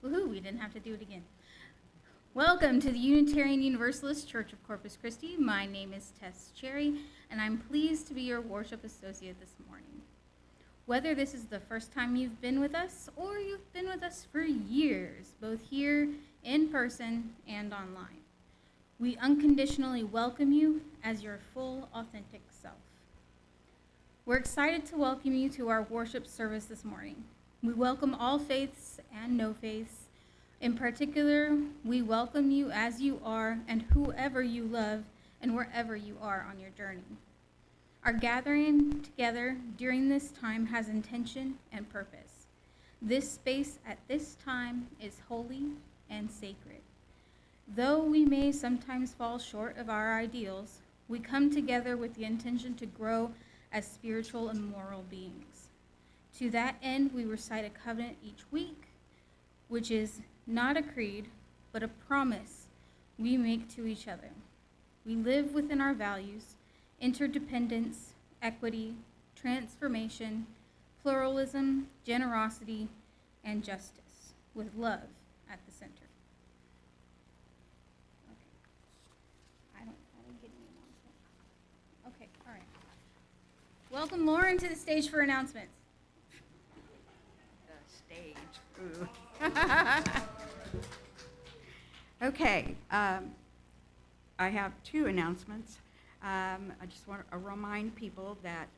Woohoo, we didn't have to do it again. Welcome to the Unitarian Universalist Church of Corpus Christi. My name is Tess, and I'm pleased to be your worship associate this morning. Whether this is the first time you've been with us or you've been with us for years, both here in person and online, we unconditionally welcome you as your full, authentic self. We're excited to welcome you to our worship service this morning. We welcome all faiths and no faiths. In particular, we welcome you as you are and whoever you love and wherever you are on your journey. Our gathering together during this time has intention and purpose. This space at this time is holy and sacred. Though we may sometimes fall short of our ideals, we come together with the intention to grow as spiritual and moral beings. To that end, we recite a covenant each week, which is not a creed, but a promise we make to each other. We live within our values, interdependence, equity, transformation, pluralism, generosity, and justice, with love at the center. Okay. I don't get any announcements. Okay, all right. Welcome Lauren to the stage for announcements. Ooh. Okay, I have two announcements. I just want to remind people that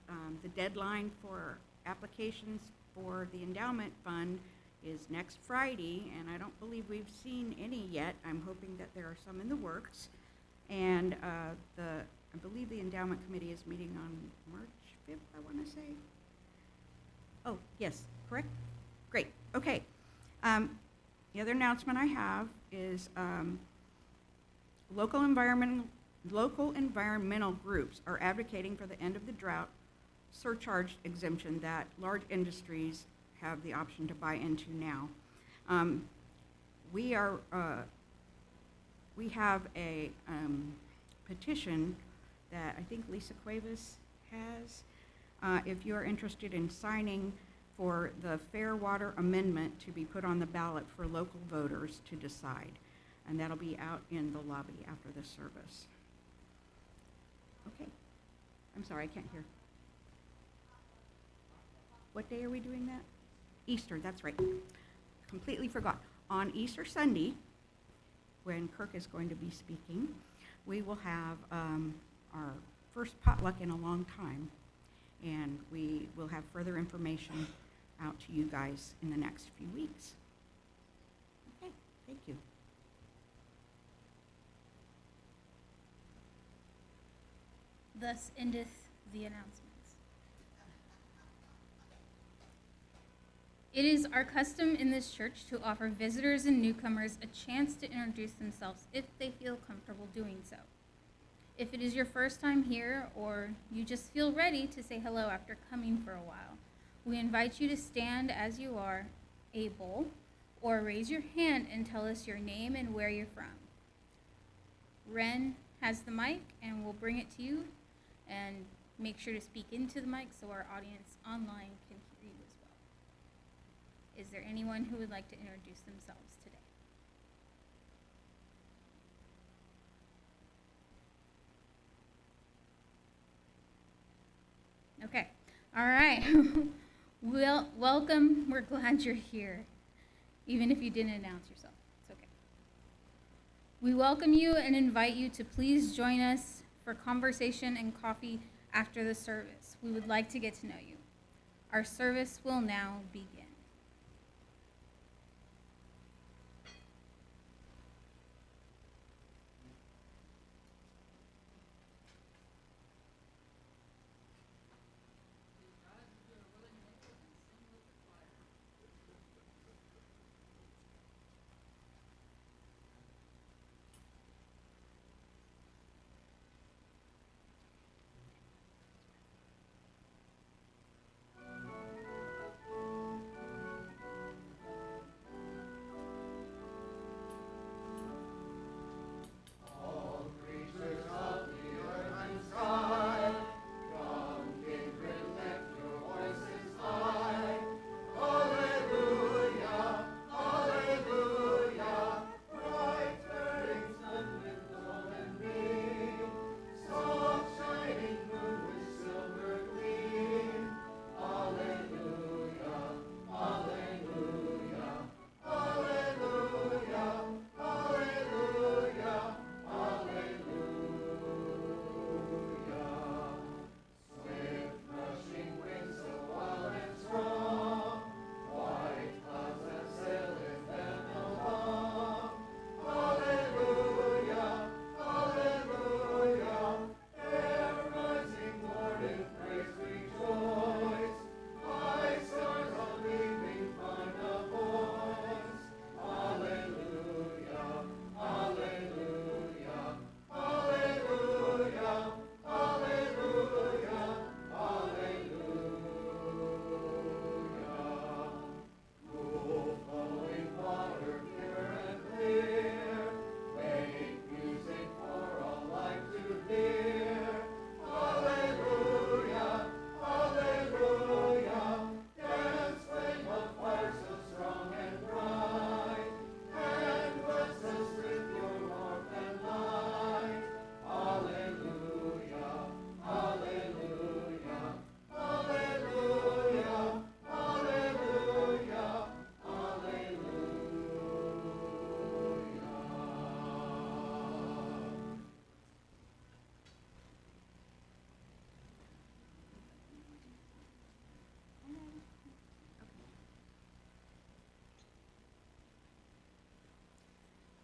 the deadline for applications for the endowment fund is next Friday, and I don't believe we've seen any yet. I'm hoping that there are some in the works. And I believe the endowment committee is meeting on March 5th, I want to say. Oh, yes, correct? Great, okay. The other announcement I have is local environmental groups are advocating for the end of the drought surcharge exemption that large industries have the option to buy into now. We have a petition that I think Lisa Cuevas has. If you're interested in signing for the Fair Water Amendment to be put on the ballot for local voters to decide. And that'll be out in the lobby after the service. Okay. I'm sorry, I can't hear. What day are we doing that? Easter, that's right. Completely forgot. On Easter Sunday, when Kirk is going to be speaking, we will have our first potluck in a long time. And we will have further information out to you guys in the next few weeks. Okay, thank you. Thus endeth the announcements. It is our custom in this church to offer visitors and newcomers a chance to introduce themselves if they feel comfortable doing so. If it is your first time here or you just feel ready to say hello after coming for a while, we invite you to stand as you are able or raise your hand and tell us your name and where you're from. Ren has the mic and we'll bring it to you, and make sure to speak into the mic so our audience online can hear you as well. Is there anyone who would like to introduce themselves today? Okay, all right. Well, welcome. We're glad you're here, even if you didn't announce yourself. It's okay. We welcome you and invite you to please join us for conversation and coffee after the service. We would like to get to know you. Our service will now begin.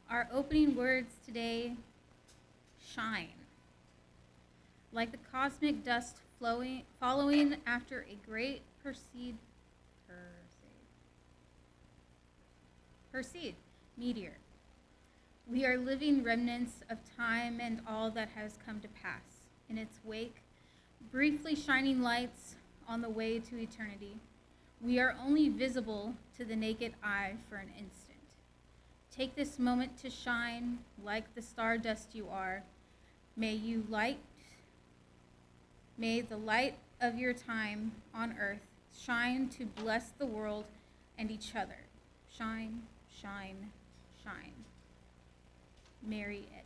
Our opening words today, shine. Like the cosmic dust following after a great Perseid meteor. We are living remnants of time and all that has come to pass in its wake, briefly shining lights on the way to eternity. We are only visible to the naked eye for an instant. Take this moment to shine like the stardust you are. May the light of your time on earth shine to bless the world and each other. Shine, shine, shine. Mary Eddies.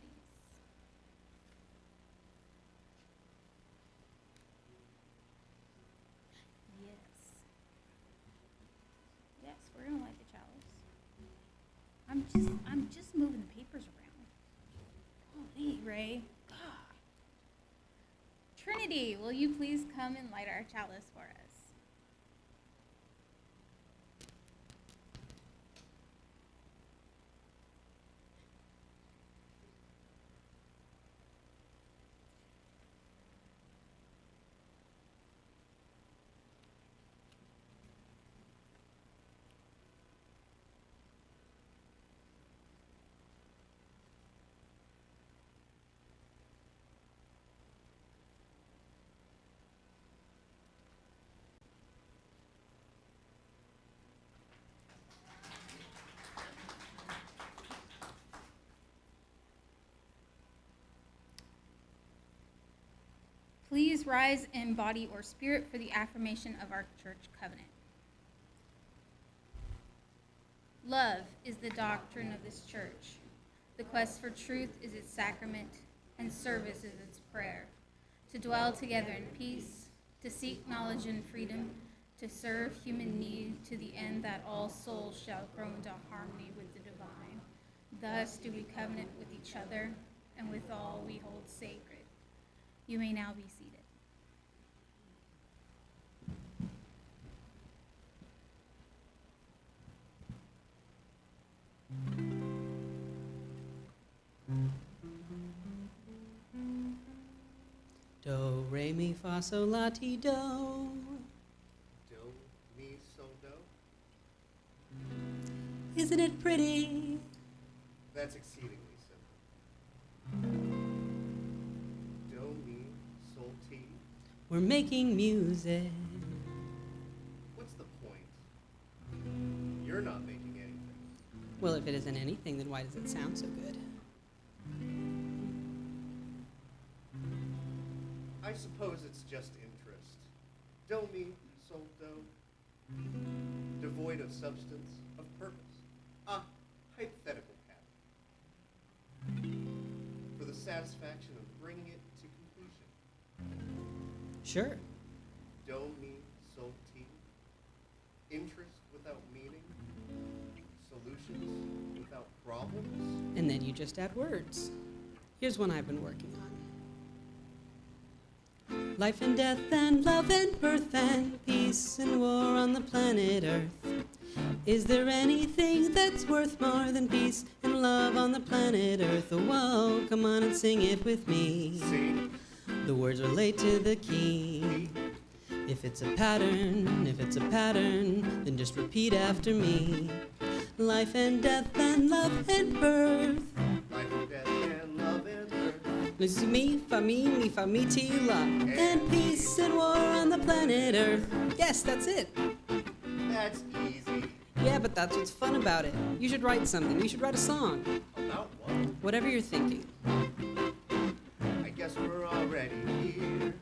Yes, we're gonna light the chalice. I'm just moving the papers around. Holy Ray. God. Trinity, will you please come and light our chalice for us? Please rise in body or spirit for the affirmation of our church covenant. Love is the doctrine of this church. The quest for truth is its sacrament, and service is its prayer. To dwell together in peace, to seek knowledge and freedom, to serve human need to the end that all souls shall grow into harmony with the divine. Thus do we covenant with each other, and with all we hold sacred. You may now be seated. Do, re, mi, fa, sol, la, ti, do. Do, mi, sol, do. Isn't it pretty? That's exceedingly simple. Do, mi, sol, ti. We're making music. What's the point? You're not making anything. Well, if it isn't anything, then why does it sound so good? I suppose it's just interest. Do, mi, sol, do. Devoid of substance, of purpose. A hypothetical pattern. For the satisfaction of bringing it to completion. Sure. Do, mi, sol, ti. Interest without meaning. Solutions without problems. And then you just add words. Here's one I've been working on. Life and death and love and birth and peace and war on the planet Earth. Is there anything that's worth more than peace and love on the planet Earth? Oh, whoa, come on and sing it with me. Sing. The words relate to the key. If it's a pattern, then just repeat after me. Life and death and love and birth. Life and death and love and birth. Listen, mi, fa, mi, ti, la. And peace and war on the planet Earth. Yes, that's it. That's easy. Yeah, but that's what's fun about it. You should write something. You should write a song. About what? Whatever you're thinking. I guess we're already here.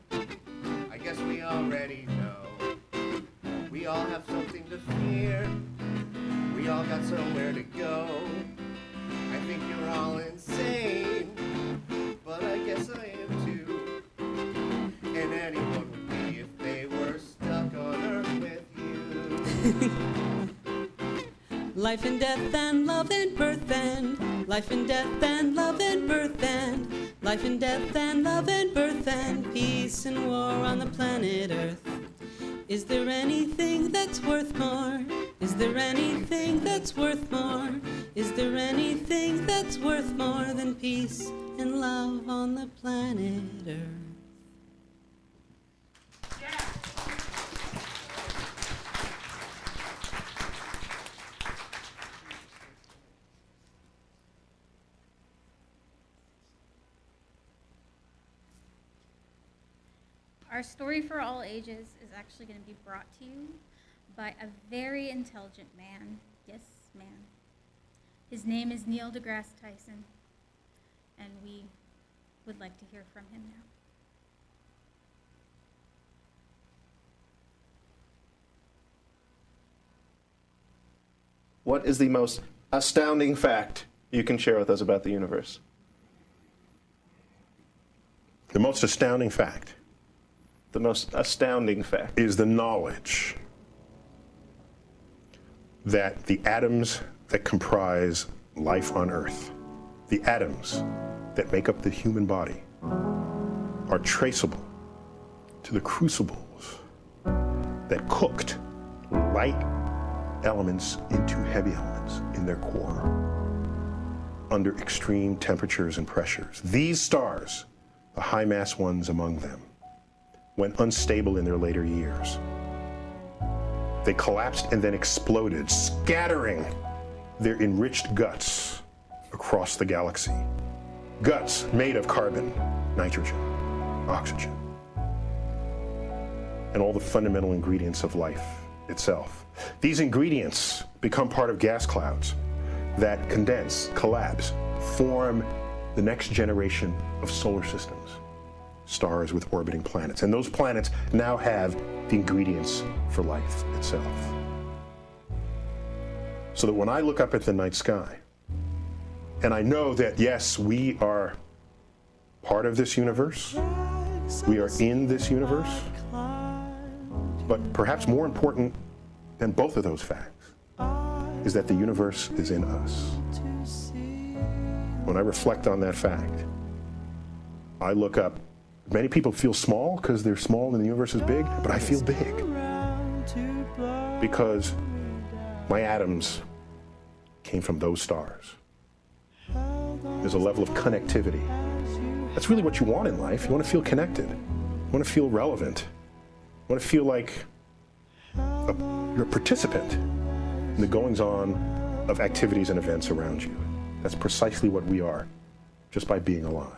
I guess we already know. We all have something to fear. We all got somewhere to go. I think you're all insane, but I guess I am too. And anyone would be if they were stuck on Earth with you. Life and death and love and birth and life and death and love and birth and life and death and love and birth and peace and war on the planet Earth. Is there anything that's worth more? Is there anything that's worth more? Is there anything that's that's worth more than peace and love on the planet Earth? Our story for all ages is actually going to be brought to you by a very intelligent man. Yes, man. His name is Neil deGrasse Tyson, and we would like to hear from him now. What is the most astounding fact you can share with us about the universe? The most astounding fact The most astounding fact. is the knowledge that the atoms that comprise life on Earth, the atoms that make up the human body, are traceable to the crucibles that cooked light elements into heavy elements in their core under extreme temperatures and pressures. These stars, the high mass ones among them, went unstable in their later years. They collapsed and then exploded, scattering their enriched guts across the galaxy. Guts made of carbon, nitrogen, oxygen, and all the fundamental ingredients of life itself. These ingredients become part of gas clouds that condense, collapse, form the next generation of solar systems, stars with orbiting planets. And those planets now have the ingredients for life itself. So that when I look up at the night sky, and I know that, yes, we are part of this universe, we are in this universe, but perhaps more important than both of those facts is that the universe is in us. When I reflect on that fact, I look up. Many people feel small because they're small and the universe is big, but I feel big because my atoms came from those stars. There's a level of connectivity. That's really what you want in life. You want to feel connected. You want to feel relevant. You want to feel like you're a participant in the goings-on of activities and events around you. That's precisely what we are, just by being alive.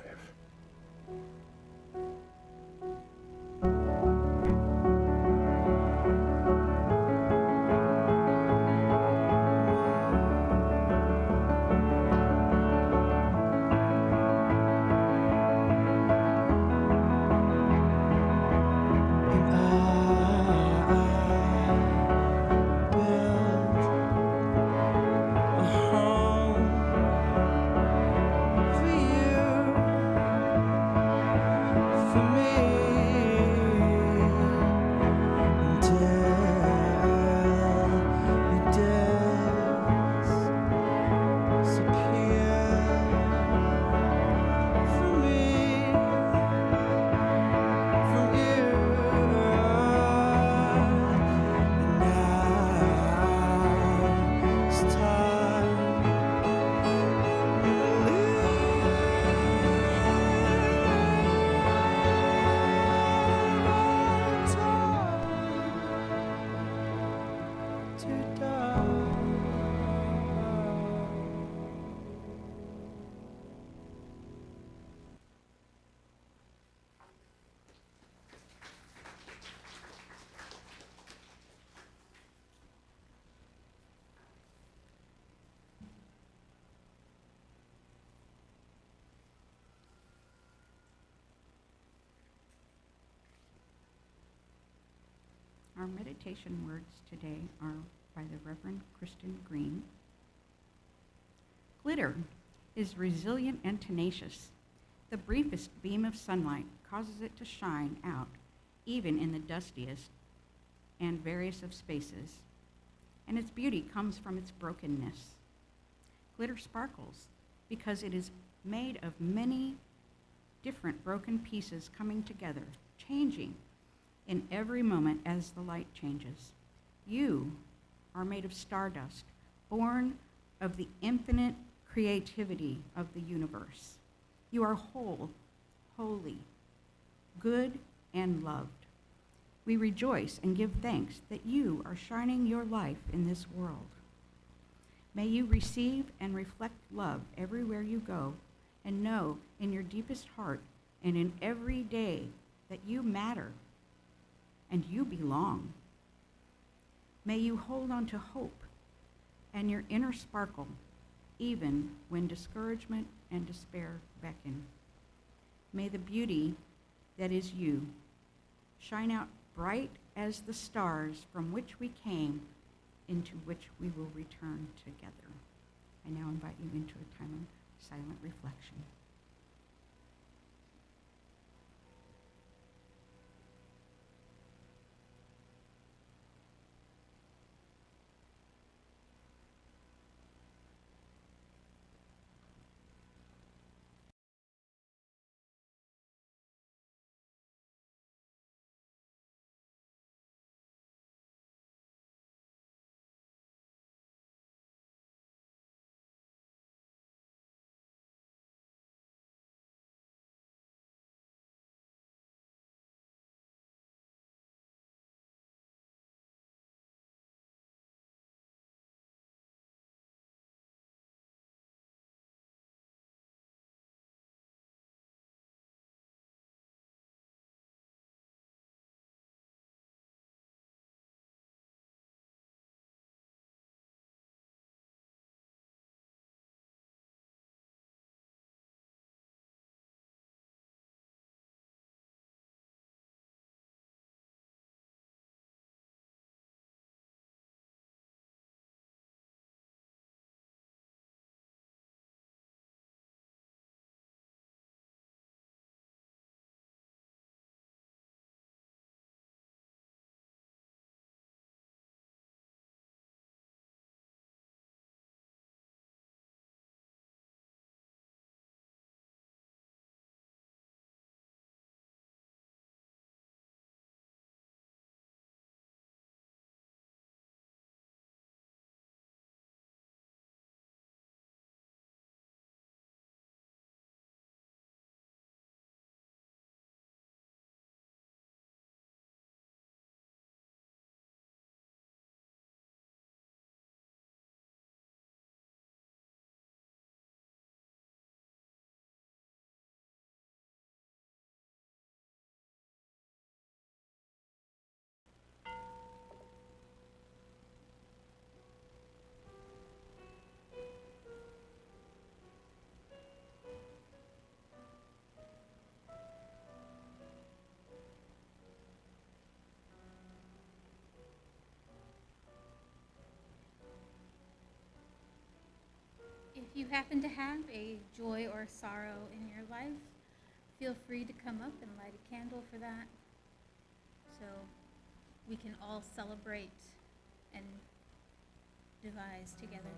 Our meditation words today are by the Reverend Kristen Green. Glitter is resilient and tenacious. The briefest beam of sunlight causes it to shine out, even in the dustiest and various of spaces, and its beauty comes from its brokenness. Glitter sparkles because it is made of many different broken pieces coming together, changing in every moment as the light changes. You are made of stardust, born of the infinite creativity of the universe. You are whole, holy, good, and loved. We rejoice and give thanks that you are shining your life in this world. May you receive and reflect love everywhere you go, and know in your deepest heart and in every day that you matter and you belong. May you hold on to hope and your inner sparkle, even when discouragement and despair beckon. May the beauty that is you shine out bright as the stars from which we came, into which we will return together. I now invite you into a time of silent reflection. If you happen to have a joy or sorrow in your life, feel free to come up and light a candle for that, so we can all celebrate and devise together.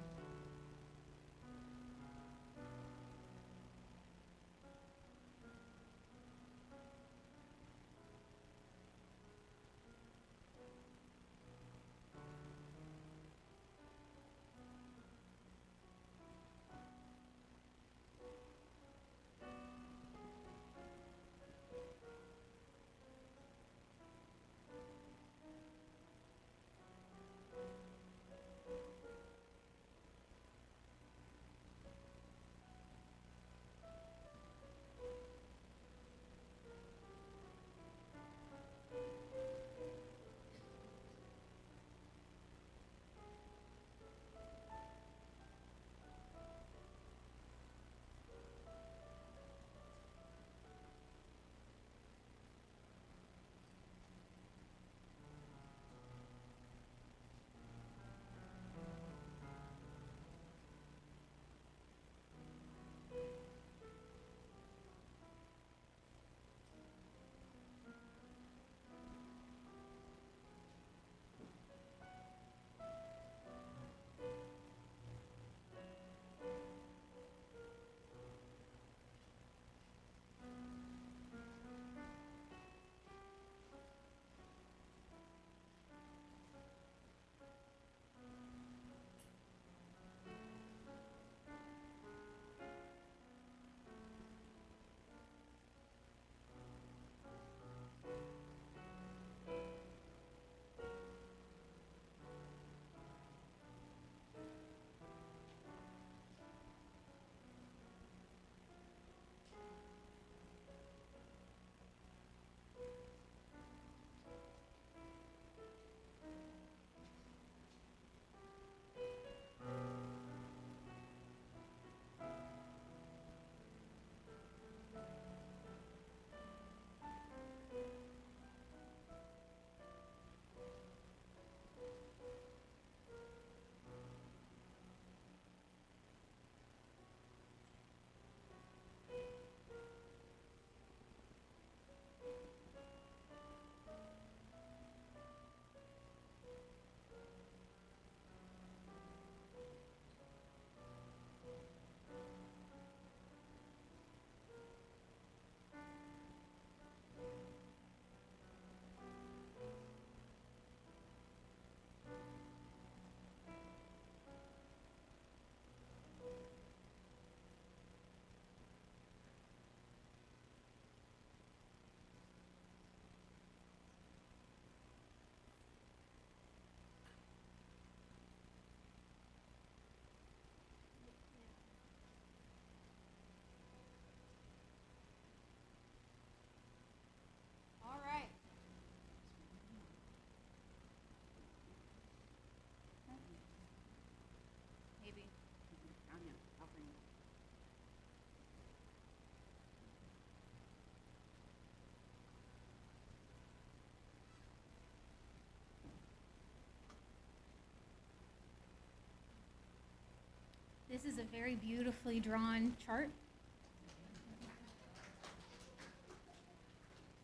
This is a very beautifully drawn chart.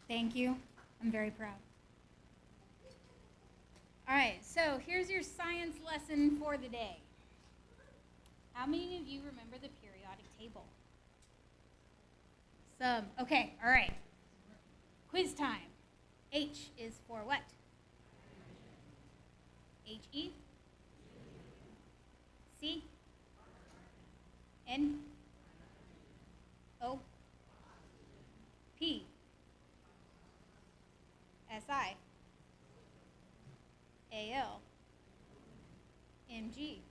Thank you. I'm very proud. All right, so here's your science lesson for the day. How many of you remember the periodic table? Some. Okay, all right. Quiz time. H is for what? H-E? C? N? O? P? S-I? A-L? M-G?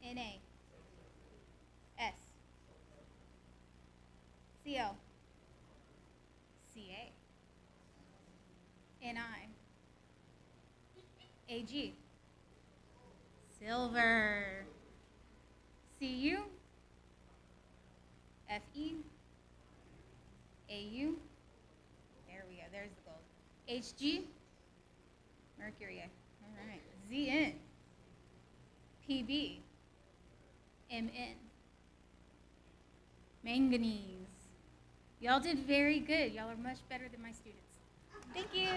N-A? S? C-O? C-A? N-I? A-G? Silver? C-U? F-E? A-U? There we go, there's the gold. H-G? Mercury. All right. Z-N? P-B? M-N? Manganese. Y'all did very good. Y'all are much better than my students. Thank you.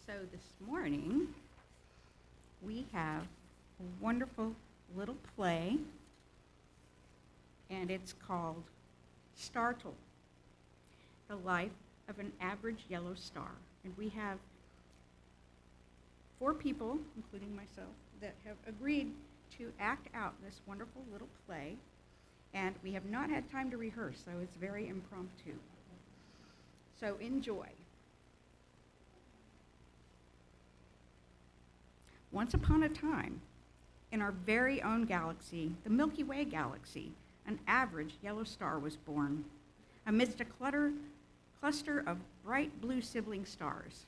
So this morning, we have a wonderful little play, and it's called Startull, the life of an average yellow star. And we have 4 people, including myself, that have agreed to act out this wonderful little play, and we have not had time to rehearse, so it's very impromptu. So enjoy. Once upon a time, in our very own galaxy, the Milky Way galaxy, an average yellow star was born amidst a cluster of bright blue sibling stars.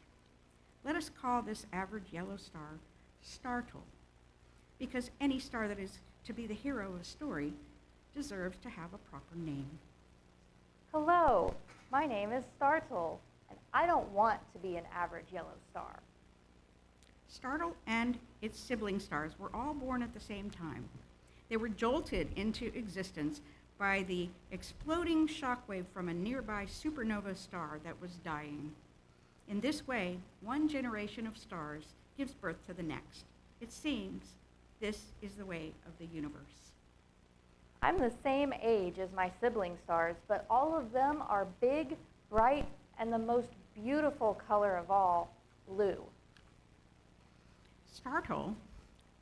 Let us call this average yellow star Startull, because any star that is to be the hero of a story deserves to have a proper name. Hello, my name is Startull, and I don't want to be an average yellow star. Startull and its sibling stars were all born at the same time. They were jolted into existence by the exploding shockwave from a nearby supernova star that was dying. In this way, one generation of stars gives birth to the next. It seems this is the way of the universe. I'm the same age as my sibling stars, but all of them are big, bright, and the most beautiful color of all, blue. Startull,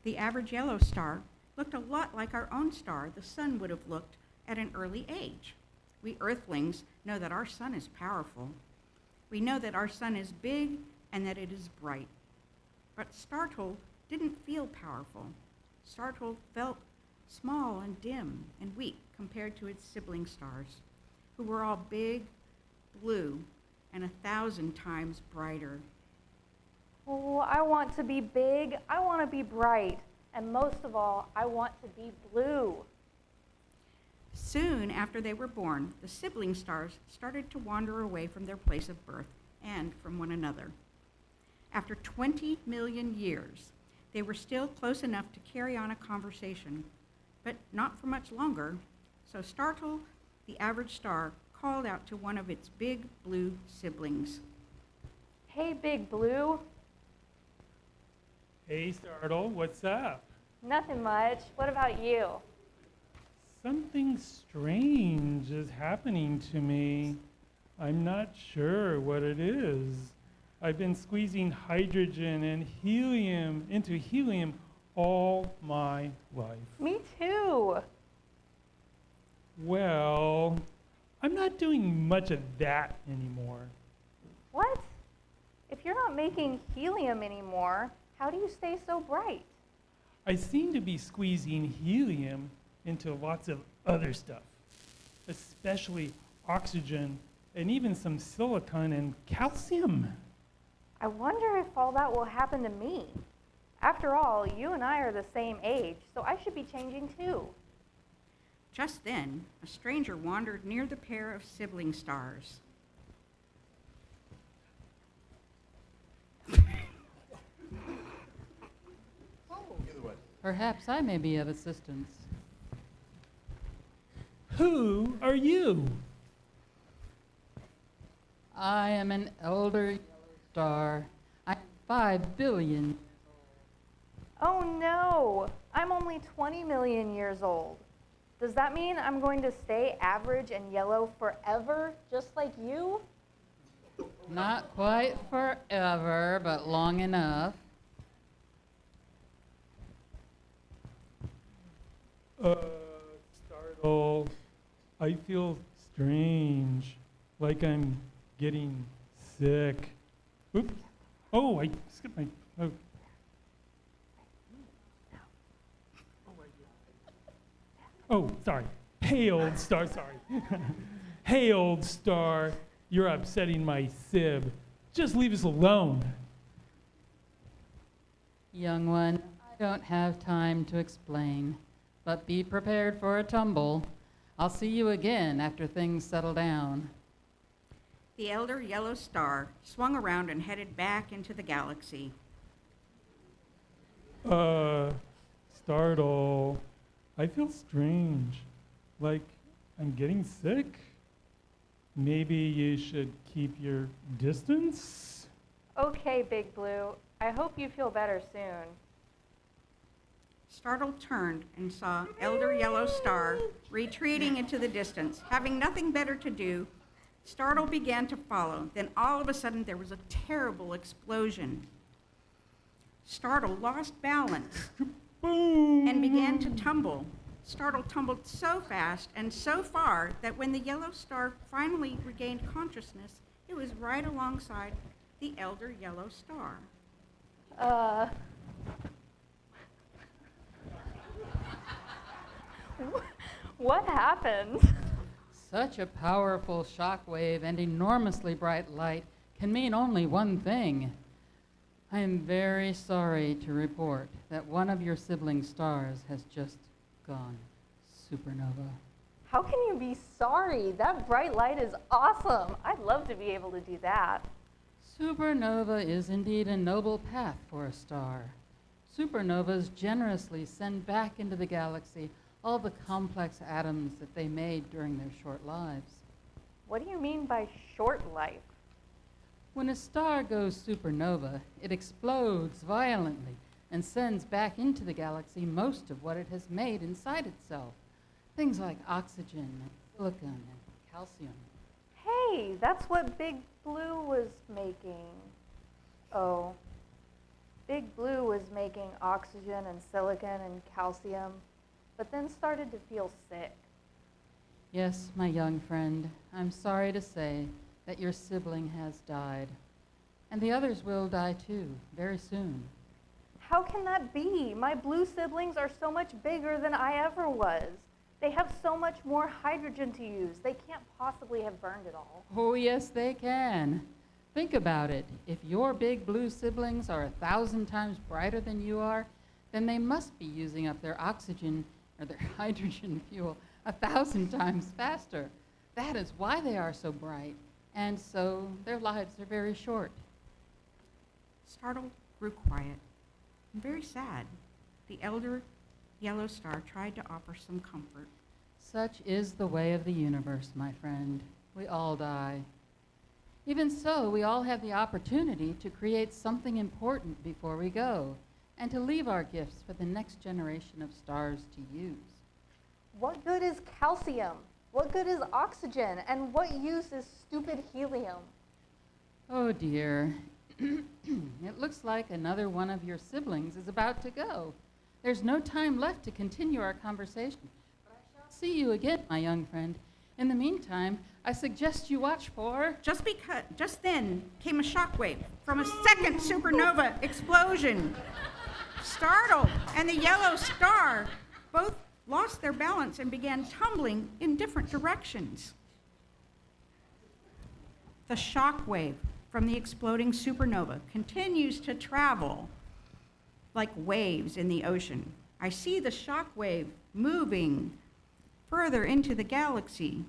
the average yellow star, looked a lot like our own star, the sun, would have looked at an early age. We Earthlings know that our sun is powerful. We know that our sun is big and that it is bright. But Startull didn't feel powerful. Startull felt small and dim and weak compared to its sibling stars, who were all big, blue, and 1,000 times brighter. Oh, I want to be big, I want to be bright, and most of all, I want to be blue. Soon after they were born, the sibling stars started to wander away from their place of birth and from one another. After 20 million years, they were still close enough to carry on a conversation, but not for much longer. So Startull, the average star, called out to one of its big blue siblings. Hey, big blue. Hey, Startull, what's up? Nothing much. What about you? Something strange is happening to me. I'm not sure what it is. I've been squeezing hydrogen and helium into helium all my life. Me too. Well, I'm not doing much of that anymore. What? If you're not making helium anymore, how do you stay so bright? I seem to be squeezing helium into lots of other stuff, especially oxygen and even some silicon and calcium. I wonder if all that will happen to me. After all, you and I are the same age, so I should be changing too. Just then, a stranger wandered near the pair of sibling stars. Perhaps I may be of assistance. Who are you? I am an elder yellow star. I am 5 billion. Oh no, I'm only 20 million years old. Does that mean I'm going to stay average and yellow forever, just like you? Not quite forever, but long enough. Startull, I feel strange, like I'm getting sick. Oops. Oh, I skipped my. Oh. Oh, sorry. Hey, old star, sorry. Hey, old star, you're upsetting my sib. Just leave us alone. Young one, I don't have time to explain, but be prepared for a tumble. I'll see you again after things settle down. The elder yellow star swung around and headed back into the galaxy. Startull, I feel strange, like I'm getting sick. Maybe you should keep your distance? Okay, Big Blue. I hope you feel better soon. Startled turned and saw Elder Yellow Star retreating into the distance. Having nothing better to do, Startle began to follow. Then all of a sudden there was a terrible explosion. Startle lost balance and began to tumble. Startle tumbled so fast and so far that when the yellow star finally regained consciousness, it was right alongside the Elder Yellow Star. What happened? Such a powerful shock wave and enormously bright light can mean only one thing. I am very sorry to report that one of your sibling stars has just gone supernova. How can you be sorry? That bright light is awesome. I'd love to be able to do that. Supernova is indeed a noble path for a star. Supernovas generously send back into the galaxy all the complex atoms that they made during their short lives. What do you mean by short life? When a star goes supernova, it explodes violently and sends back into the galaxy most of what it has made inside itself. Things like oxygen, and silicon, and calcium. Hey, that's what Big Blue was making. Oh. Big Blue was making oxygen and silicon and calcium, but then started to feel sick. Yes, my young friend, I'm sorry to say that your sibling has died. And the others will die too, very soon. How can that be? My blue siblings are so much bigger than I ever was. They have so much more hydrogen to use. They can't possibly have burned it all. Oh, yes, they can. Think about it. If your big blue siblings are 1,000 times brighter than you are, then they must be using up their oxygen or their hydrogen fuel 1,000 times faster. That is why they are so bright, and so their lives are very short. Startled grew quiet and very sad. The elder yellow star tried to offer some comfort. Such is the way of the universe, my friend. We all die. Even so, we all have the opportunity to create something important before we go, and to leave our gifts for the next generation of stars to use. What good is calcium? What good is oxygen? And what use is stupid helium? Oh dear. It looks like another one of your siblings is about to go. There's no time left to continue our conversation. But I shall see you again, my young friend. In the meantime, I suggest you watch for... Just then came a shockwave from a second supernova explosion. Startled and the yellow star both lost their balance and began tumbling in different directions. The shockwave from the exploding supernova continues to travel like waves in the ocean. I see the shockwave moving further into the galaxy.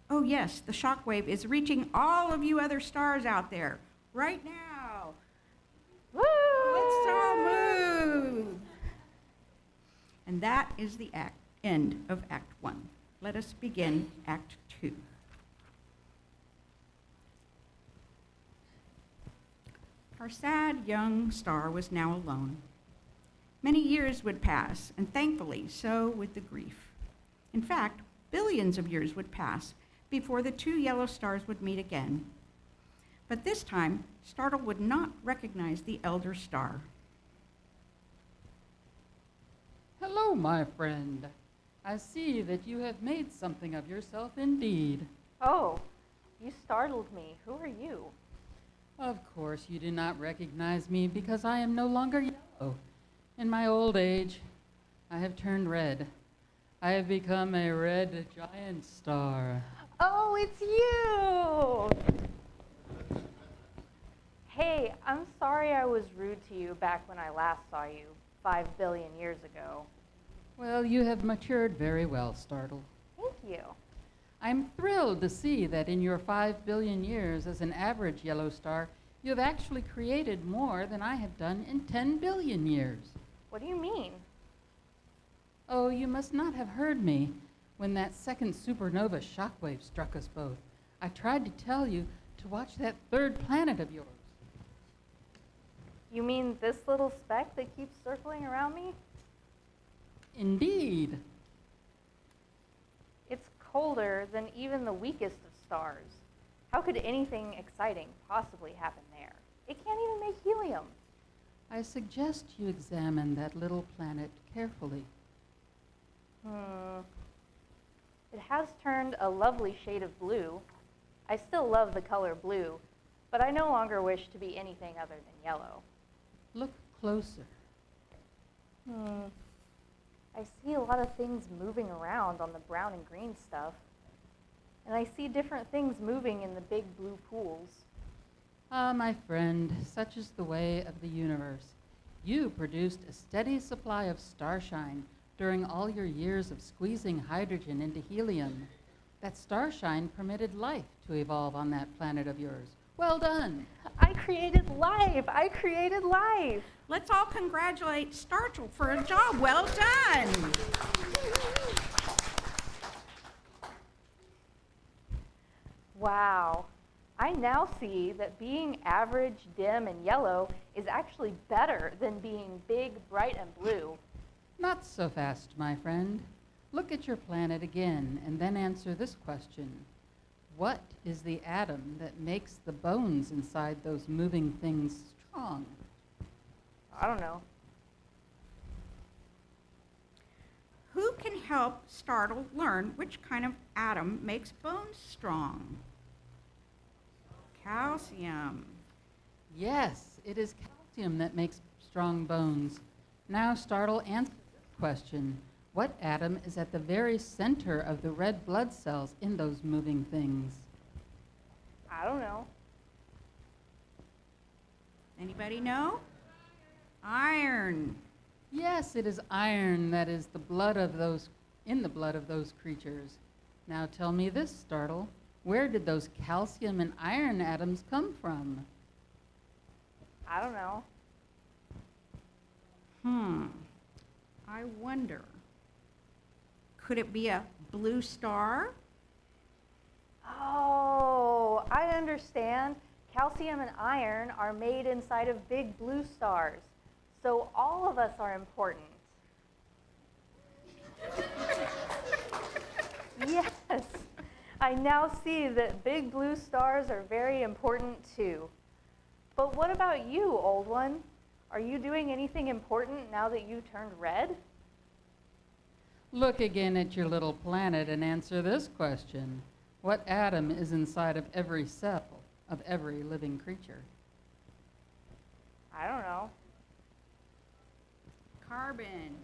Oh yes, the shockwave is reaching all of you other stars out there right now. Woo! Let's all move. And that is the end of Act 1. Let us begin Act 2. Our sad young star was now alone. Many years would pass, and thankfully, so would the grief. In fact, billions of years would pass before the two yellow stars would meet again. But this time, Startull would not recognize the elder star. Hello, my friend. I see that you have made something of yourself indeed. Oh, you startled me. Who are you? Of course you do not recognize me because I am no longer yellow. In my old age, I have turned red. I have become a red giant star. Oh, it's you! Hey, I'm sorry I was rude to you back when I last saw you 5 billion years ago. Well, you have matured very well, Startull. Thank you. I'm thrilled to see that in your 5 billion years as an average yellow star, you have actually created more than I have done in 10 billion years. What do you mean? Oh, you must not have heard me when that second supernova shockwave struck us both. I tried to tell you to watch that third planet of yours. You mean this little speck that keeps circling around me? Indeed. It's colder than even the weakest of stars. How could anything exciting possibly happen there? It can't even make helium. I suggest you examine that little planet carefully. It has turned a lovely shade of blue. I still love the color blue, but I no longer wish to be anything other than yellow. Look closer. I see a lot of things moving around on the brown and green stuff. And I see different things moving in the big blue pools. Ah, my friend, such is the way of the universe. You produced a steady supply of starshine during all your years of squeezing hydrogen into helium. That starshine permitted life to evolve on that planet of yours. Well done. I created life! I created life! Let's all congratulate Startull for a job well done. Wow. I now see that being average, dim, and yellow is actually better than being big, bright, and blue. Not so fast, my friend. Look at your planet again and then answer this question. What is the atom that makes the bones inside those moving things strong? I don't know. Who can help Startull learn which kind of atom makes bones strong? Calcium. Yes, it is calcium that makes strong bones. Now, Startull, answer this question. What atom is at the very center of the red blood cells in those moving things? I don't know. Anybody know? Iron. Yes, it is iron that is in the blood of those creatures. Now tell me this, Startull. Where did those calcium and iron atoms come from? I don't know. I wonder. Could it be a blue star? Oh, I understand. Calcium and iron are made inside of big blue stars. So all of us are important. Yes, I now see that big blue stars are very important too. But what about you, old one? Are you doing anything important now that you turned red? Look again at your little planet and answer this question. What atom is inside of every cell of every living creature? I don't know. Carbon.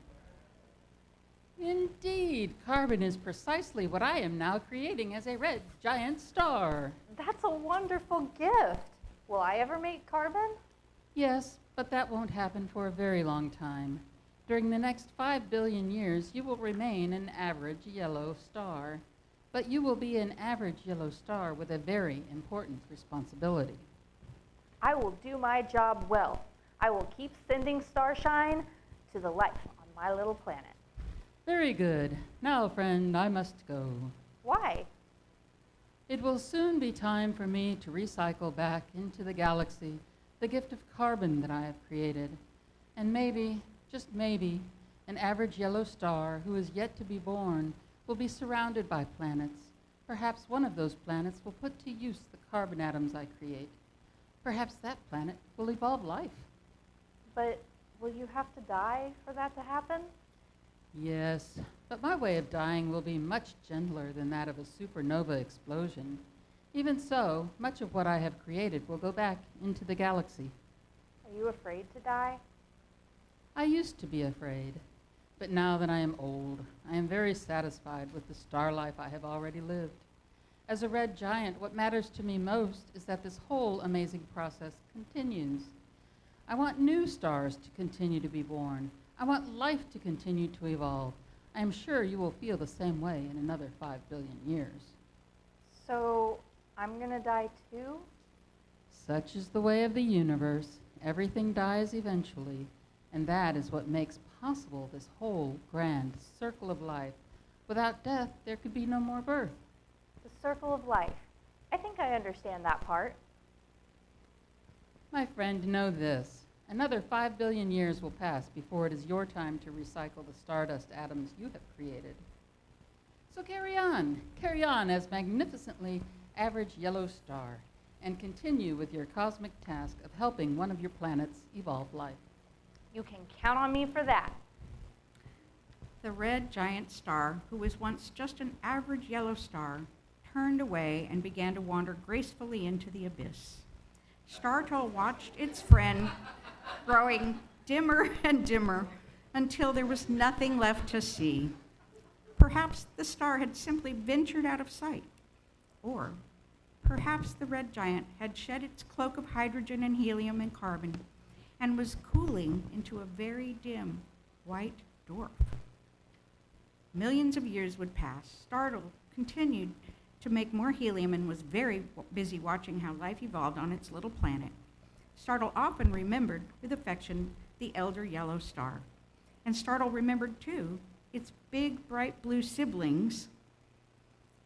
Indeed, carbon is precisely what I am now creating as a red giant star. That's a wonderful gift. Will I ever make carbon? Yes, but that won't happen for a very long time. During the next 5 billion years, you will remain an average yellow star. But you will be an average yellow star with a very important responsibility. I will do my job well. I will keep sending starshine to the life on my little planet. Very good. Now, friend, I must go. Why? It will soon be time for me to recycle back into the galaxy the gift of carbon that I have created. And maybe, just maybe, an average yellow star who is yet to be born will be surrounded by planets. Perhaps one of those planets will put to use the carbon atoms I create. Perhaps that planet will evolve life. But will you have to die for that to happen? Yes, but my way of dying will be much gentler than that of a supernova explosion. Even so, much of what I have created will go back into the galaxy. Are you afraid to die? I used to be afraid, but now that I am old, I am very satisfied with the star life I have already lived. As a red giant, what matters to me most is that this whole amazing process continues. I want new stars to continue to be born. I want life to continue to evolve. I am sure you will feel the same way in another 5 billion years. So I'm gonna die too? Such is the way of the universe. Everything dies eventually, and that is what makes possible this whole grand circle of life. Without death, there could be no more birth. The circle of life. I think I understand that part. My friend, know this. Another 5 billion years will pass before it is your time to recycle the stardust atoms you have created. So carry on as magnificently average yellow star, and continue with your cosmic task of helping one of your planets evolve life. You can count on me for that. The red giant star, who was once just an average yellow star, turned away and began to wander gracefully into the abyss. Startull watched its friend growing dimmer and dimmer until there was nothing left to see. Perhaps the star had simply ventured out of sight, or perhaps the red giant had shed its cloak of hydrogen and helium and carbon and was cooling into a very dim white dwarf. Millions of years would pass. Startull continued to make more helium and was very busy watching how life evolved on its little planet. Startull often remembered with affection the elder yellow star. And Startull remembered, too, its big, bright blue siblings,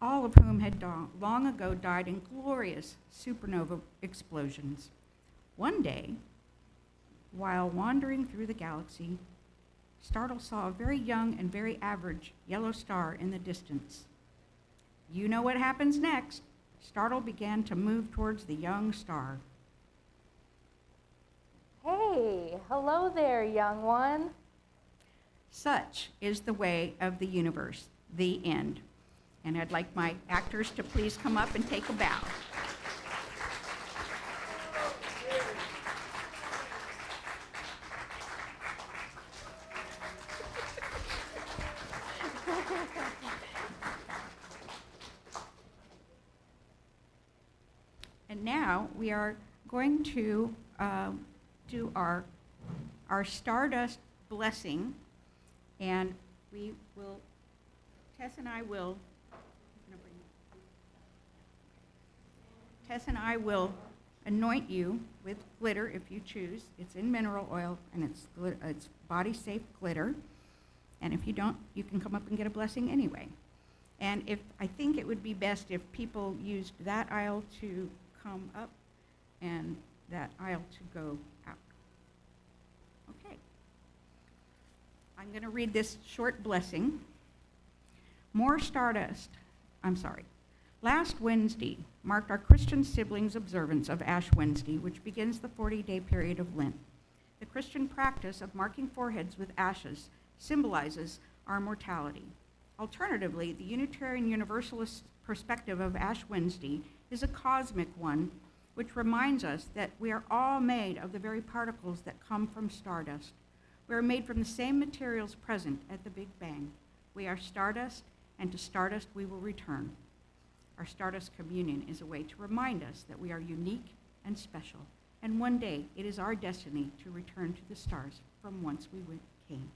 all of whom had long ago died in glorious supernova explosions. One day, while wandering through the galaxy, Startull saw a very young and very average yellow star in the distance. You know what happens next. Startull began to move towards the young star. Hey, hello there, young one. Such is the way of the universe, the end. And I'd like my actors to please come up and take a bow. And now we are going to do our Stardust blessing, and we will, Tess and I will anoint you with glitter if you choose. It's in mineral oil, and it's body-safe glitter. And if you don't, you can come up and get a blessing anyway. And I think it would be best if people used that aisle to come up and that aisle to go out. Okay. I'm going to read this short blessing. Last Wednesday marked our Christian siblings' observance of Ash Wednesday, which begins the 40-day period of Lent. The Christian practice of marking foreheads with ashes symbolizes our mortality. Alternatively, the Unitarian Universalist perspective of Ash Wednesday is a cosmic one, which reminds us that we are all made of the very particles that come from stardust. We are made from the same materials present at the Big Bang. We are stardust, and to stardust we will return. Our Stardust Communion is a way to remind us that we are unique and special, and one day it is our destiny to return to the stars from whence we came.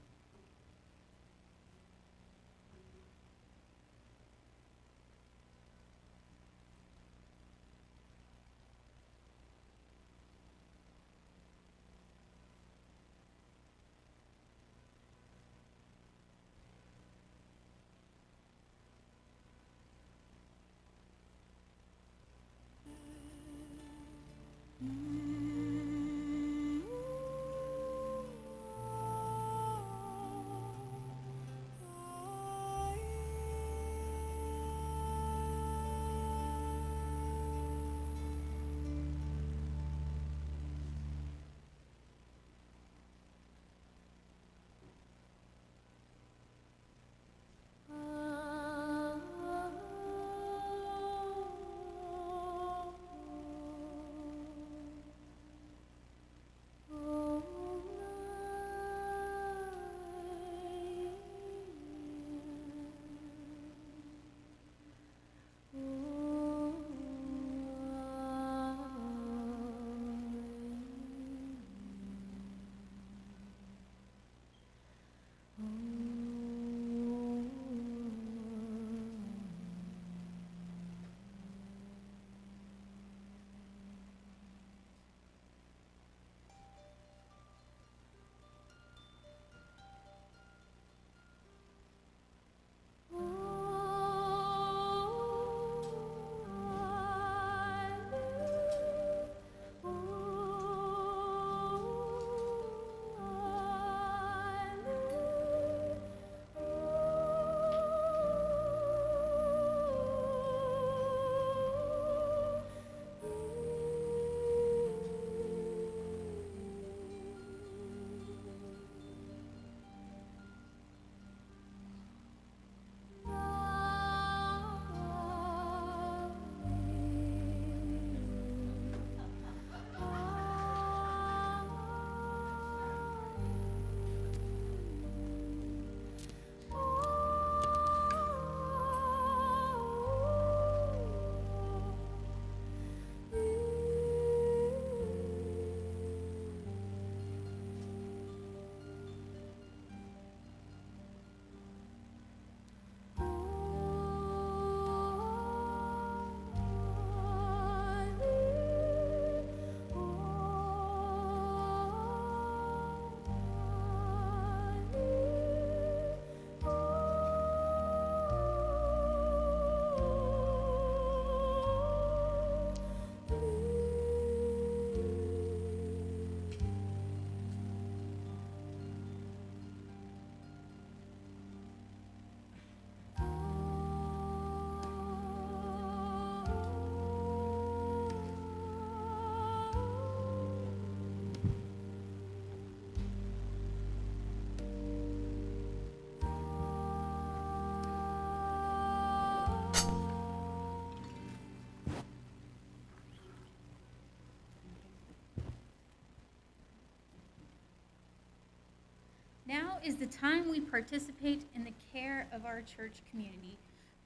Now is the time we participate in the care of our church community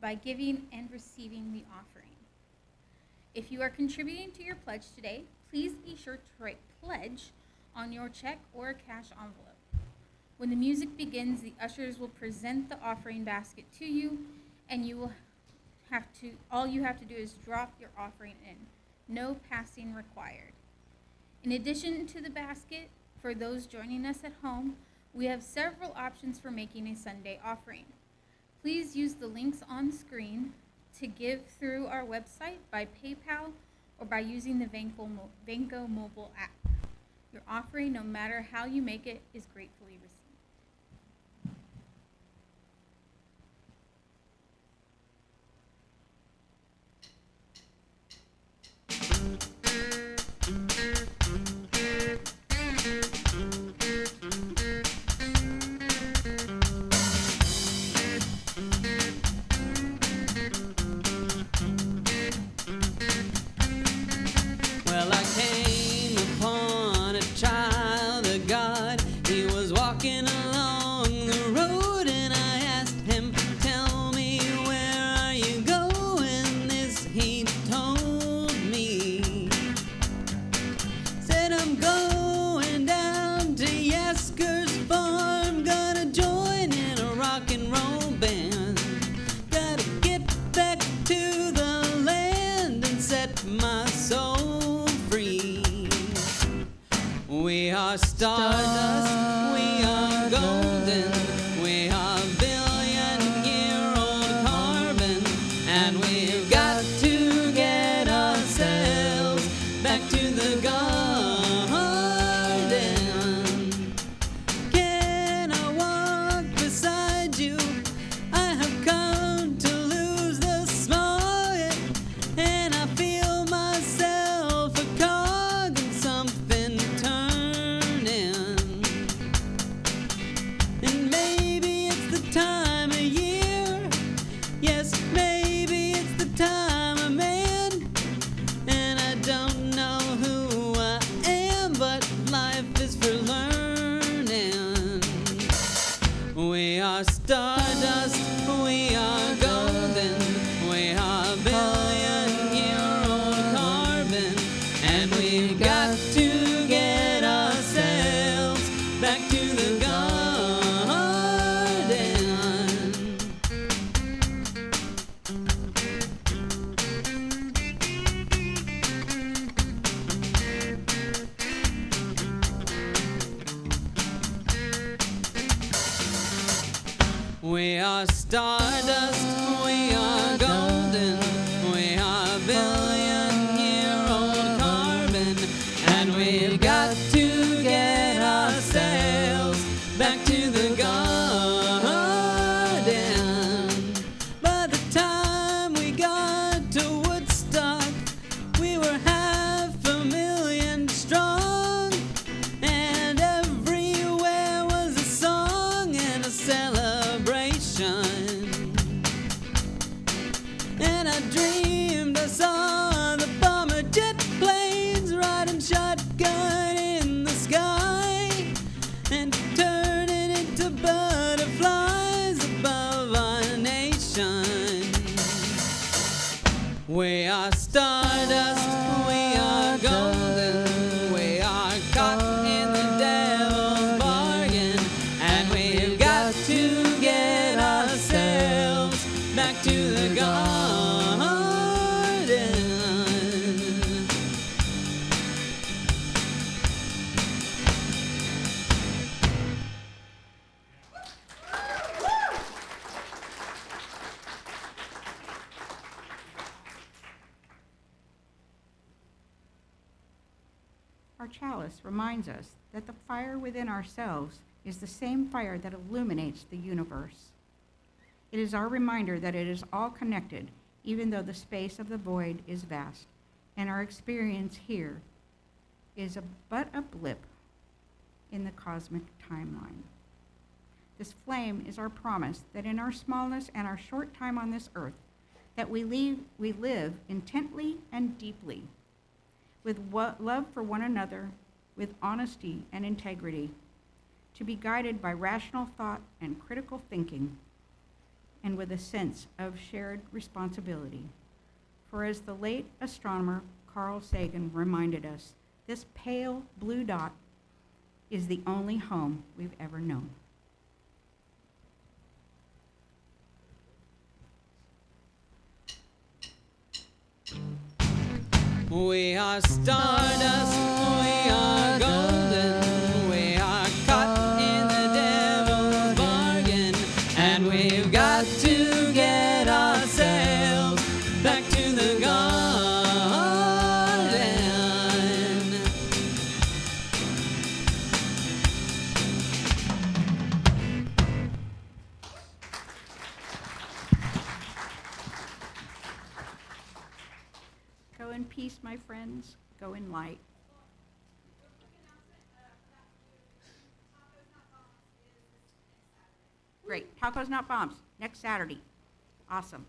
by giving and receiving the offering. If you are contributing to your pledge today, please be sure to write pledge on your check or cash envelope. When the music begins, the ushers will present the offering basket to you, and all you have to do is drop your offering in. No passing required. In addition to the basket, for those joining us at home, we have several options for making a Sunday offering. Please use the links on screen to give through our website, by PayPal, or by using the Vanco mobile app. Your offering, no matter how you make it, is gratefully received. Well, I came upon a child of God. He was walking along the road, and I asked him, "Tell me, where are you going?" This he told me. Said, "I'm going down to Yesker's farm, gonna join in a rock and roll band. Gotta get back to the land and set my soul free. We are stardust, we are golden, we are billion-year-old carbon, and we've got to get ourselves back to the garden. are stardust, we are golden, we are billion-year-old carbon, and we've got to get ourselves back to the garden. By the time we got to Woodstock, we were 500,000 strong, and everywhere was a song and a celebration. And I dreamed I saw the bomber jet planes riding shotgun in the sky and turning into butterflies above our nation. We are stardust, we are golden, we are caught in the devil's bargain, and we've got to get ourselves back to the garden. Our chalice reminds us that the fire within ourselves is the same fire that illuminates the universe. It is our reminder that it is all connected, even though the space of the void is vast, and our experience here is but a blip in the cosmic timeline. This flame is our promise that in our smallness and our short time on this earth, that we live intently and deeply, with love for one another, with honesty and integrity, to be guided by rational thought and critical thinking, and with a sense of shared responsibility. For as the late astronomer Carl Sagan reminded us, this pale blue dot is the only home we've ever known. We are stardust, we are golden, we are caught in the devil's bargain, and we've got to get ourselves back to the garden. Go in peace, my friends. Go in light. Great. Tacos Not Bombs, next Saturday. Awesome.